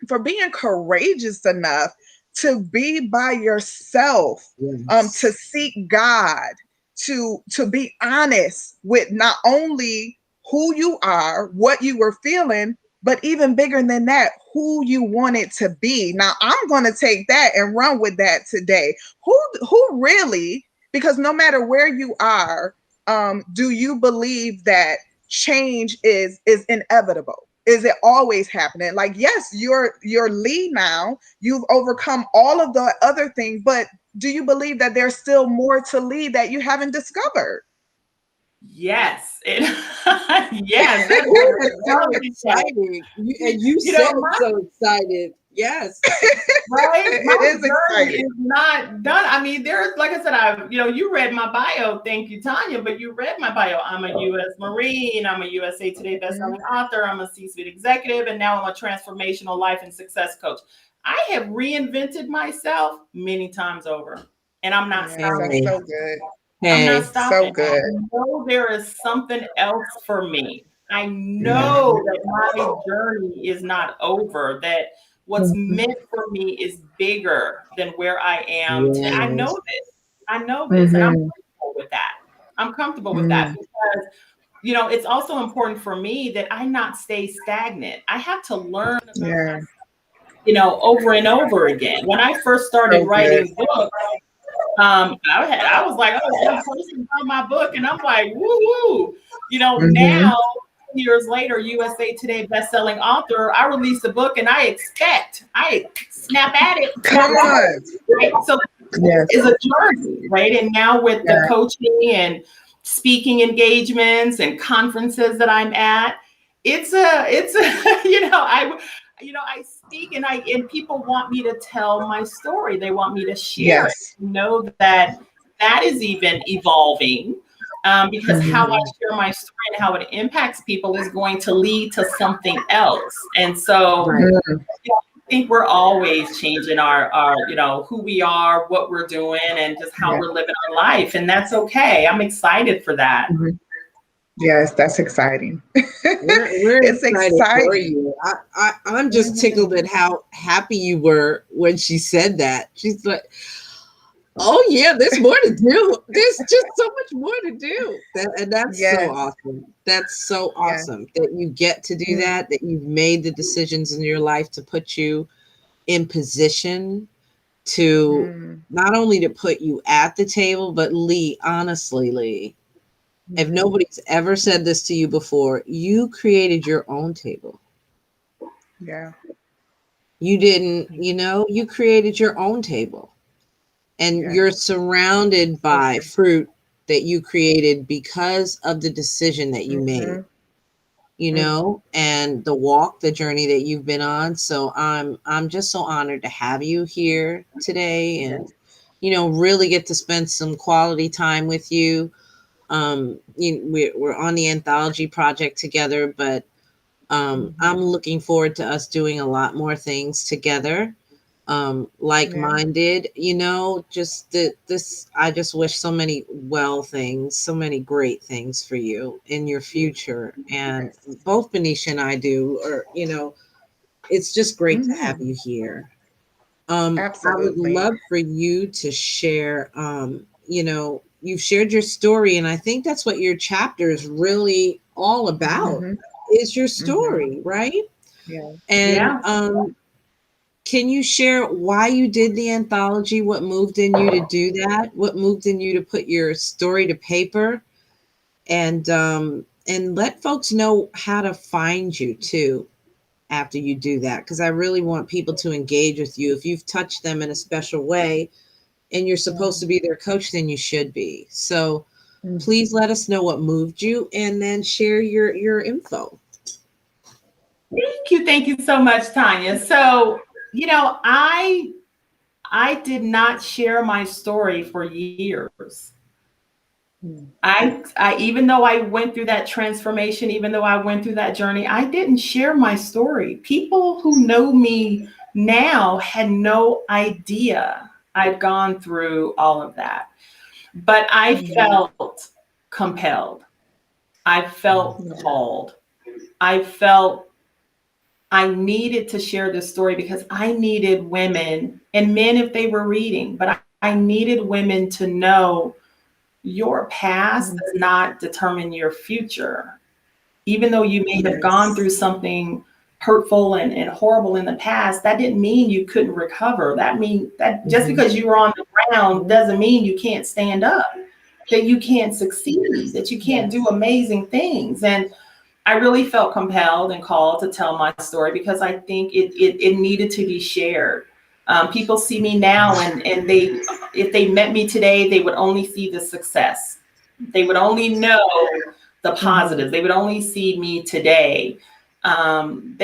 for being courageous enough to be by yourself, to seek God, to be honest with not only who you are, what you were feeling, but even bigger than that, who you want it to be. Now, I'm going to take that and run with that today. Who really, because no matter where you are, do you believe that change is inevitable? Is it always happening? Like, yes, you're Lee now. You've overcome all of the other things, but do you believe that there's still more to Lee that you haven't discovered? Yes. Yes. That's so exciting. You said so excited. Yes. Right? It is exciting. It's not done. I mean, there's, like I said, you read my bio. Thank you, Tanya, but you read my bio. I'm a U.S. Marine. I'm a USA Today bestselling author. I'm a C-suite executive, and now I'm a transformational life and success coach. I have reinvented myself many times over, and I'm not stopping. So good. I'm not stopping. So good. I know there is something else for me. I know that my journey is not over, that what's meant for me is bigger than where I am today. I know this. I know this, and I'm comfortable with that. I'm comfortable with that because, you know, it's also important for me that I not stay stagnant. I have to learn about myself, you know, over and over again. When I first started writing books, I was like, oh, one person bought my book, and I'm like, woo woo. You know, now, years later, USA Today bestselling author, I release a book, and I snap at it. Come on. Right? So it's a journey, right? And now with the coaching and speaking engagements and conferences that I'm at, it's a I speak and people want me to tell my story. They want me to share it. Know that is even evolving because how I share my story and how it impacts people is going to lead to something else. And so I think we're always changing our you know, who we are, what we're doing, and just how we're living our life. And that's okay. I'm excited for that. Yes, that's exciting. We're excited for you. I'm just tickled at how happy you were when she said that. She's like, oh yeah, there's more to do. There's just so much more to do. And that's so awesome. That's so awesome that you get to do that you've made the decisions in your life to put you in position to not only to put you at the table, but Lee, honestly, Lee, if nobody's ever said this to you before, you created your own table. Yeah. You didn't, you know, you created your own table. And you're surrounded by fruit that you created because of the decision that you made, you know, and the journey that you've been on. So I'm just so honored to have you here today and, you know, really get to spend some quality time with you. We're on the anthology project together, but I'm looking forward to us doing a lot more things together. Like-minded, you know, just I just wish so many so many great things for you in your future. And both Benicia and I do, or, you know, it's just great to have you here. Absolutely. I would love for you to share, you know, you've shared your story, and I think that's what your chapter is really all about, is your story, right? Yeah. And can you share why you did the anthology? What moved in you to do that? What moved in you to put your story to paper? And let folks know how to find you too after you do that, because I really want people to engage with you. If you've touched them in a special way and you're supposed to be their coach, then you should be. So please let us know what moved you, and then share your info. Thank you so much, Tanya. So, you know, I did not share my story for years. I even though I went through that transformation, even though I went through that journey, I didn't share my story. People who know me now had no idea I'd gone through all of that. But I felt compelled. I felt called. I felt I needed to share this story because I needed women and men, if they were reading, but I needed women to know your past does not determine your future. Even though you may have gone through something hurtful and horrible in the past, that didn't mean you couldn't recover. That means that just because you were on the ground doesn't mean you can't stand up, that you can't succeed, that you can't do amazing things. And I really felt compelled and called to tell my story because I think it needed to be shared. People see me now and if they met me today, they would only see the success. They would only know the positives. They would only see me today. And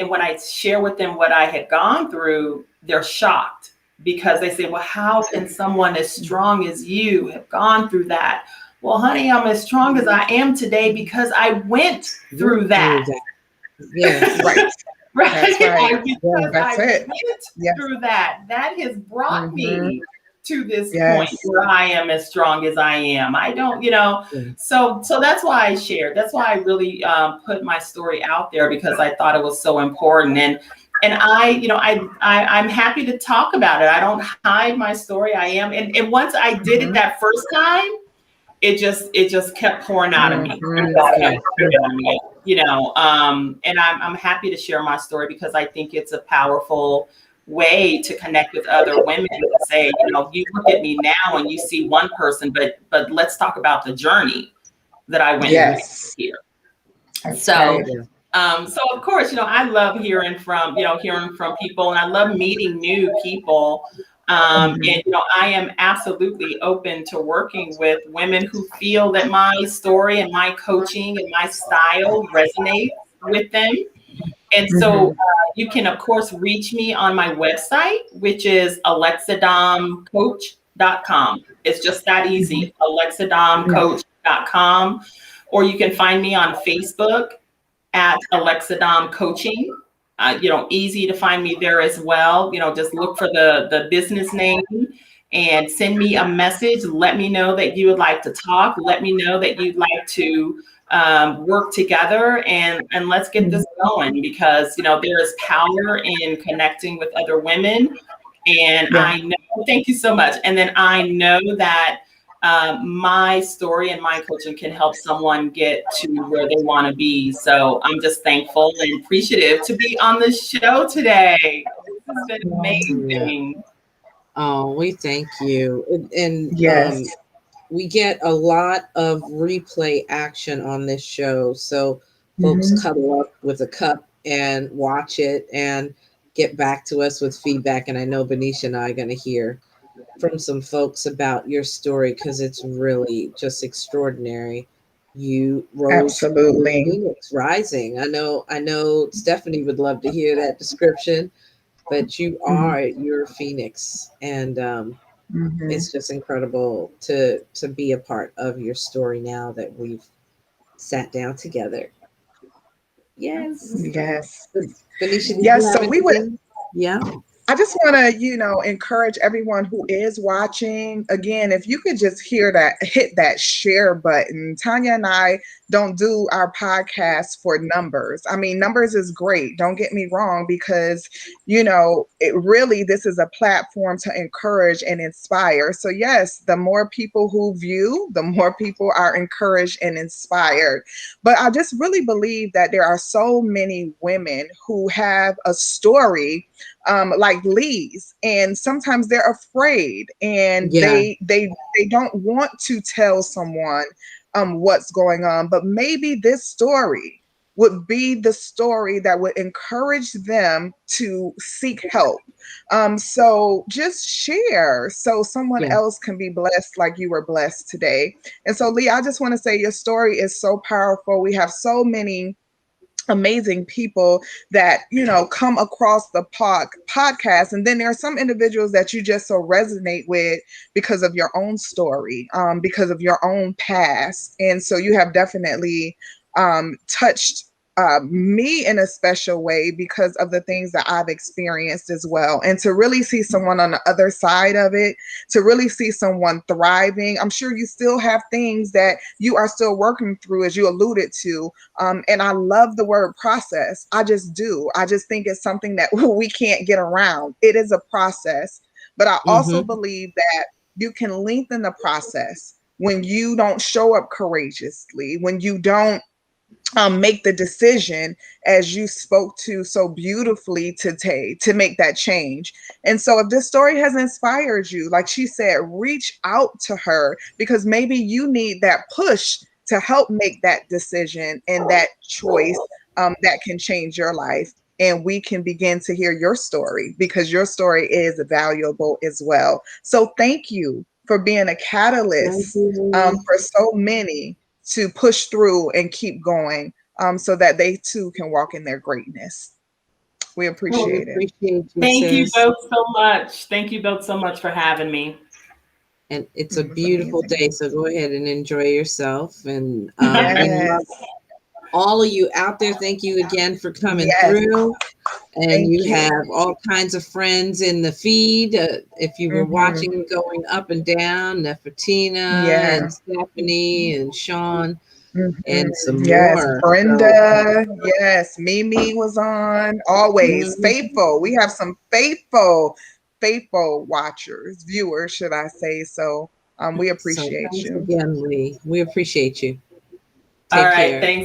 when I share with them what I had gone through, they're shocked because they say, well, how can someone as strong as you have gone through that? Well, honey, I'm as strong as I am today because I went through that. Yeah, right. Right. That's right. Because that's I it. went through that. That has brought me to this point where I am as strong as I am. I don't, so that's why I shared. That's why I really put my story out there, because I thought it was so important. And I'm happy to talk about it. I don't hide my story. I am. And once I did it that first time, it just kept pouring out of me. And I'm happy to share my story, because I think it's a powerful way to connect with other women and say, you look at me now and you see one person, but let's talk about the journey that I went through here. So of course, I love hearing from people, and I love meeting new people. And I am absolutely open to working with women who feel that my story and my coaching and my style resonates with them. And so you can, of course, reach me on my website, which is alexadomcoach.com. It's just that easy, alexadomcoach.com. Or you can find me on Facebook at Alexadom Coaching. Easy to find me there as well. Just look for the business name and send me a message. Let me know that you would like to talk. Let me know that you'd like to work together, and let's get this going, because there is power in connecting with other women. And I know, thank you so much. And then I know that my story and my coaching can help someone get to where they want to be. So I'm just thankful and appreciative to be on the show today. This has been amazing. Oh, we thank you. And we get a lot of replay action on this show. So folks cuddle up with a cup and watch it and get back to us with feedback. And I know Benisha and I are going to hear from some folks about your story, because it's really just extraordinary. You rose Phoenix rising. I know Stephanie would love to hear that description, but you're Phoenix, and it's just incredible to be a part of your story now that we've sat down together. Yes. Benisha, so we would. I just want to, encourage everyone who is watching. Again, if you could just hit that share button. Tanya and I don't do our podcast for numbers. I mean, numbers is great. Don't get me wrong, because, this is a platform to encourage and inspire. So yes, the more people who view, the more people are encouraged and inspired. But I just really believe that there are so many women who have a story like Lee's, and sometimes they're afraid, and they don't want to tell someone what's going on. But maybe this story would be the story that would encourage them to seek help. So just share so someone else can be blessed like you were blessed today. And so, Lee, I just want to say your story is so powerful. We have so many amazing people that come across the podcast, and then there are some individuals that you just so resonate with because of your own story, because of your own past. And so you have definitely touched me in a special way because of the things that I've experienced as well. And to really see someone on the other side of it, to really see someone thriving. I'm sure you still have things that you are still working through, as you alluded to. And I love the word process. I just do. I just think it's something that we can't get around. It is a process. But I also believe that you can lengthen the process when you don't show up courageously, when you don't make the decision, as you spoke to so beautifully today, to make that change. And so if this story has inspired you, like she said, reach out to her, because maybe you need that push to help make that decision and that choice that can change your life. And we can begin to hear your story, because your story is valuable as well. So thank you for being a catalyst for so many to push through and keep going, so that they too can walk in their greatness. We appreciate it. Thank you both so much. Thank you both so much for having me. And it's a beautiful day, so go ahead and enjoy yourself. And all of you out there, thank you again for coming through. And Thank you you. have all kinds of friends in the feed. If you were watching going up and down, Nefertina and Stephanie and Sean and some more. Brenda. So, yes, Mimi was on. Always faithful. We have some faithful watchers, viewers, should I say. So we appreciate you. Again, Lee. We appreciate you. Take care. Thanks.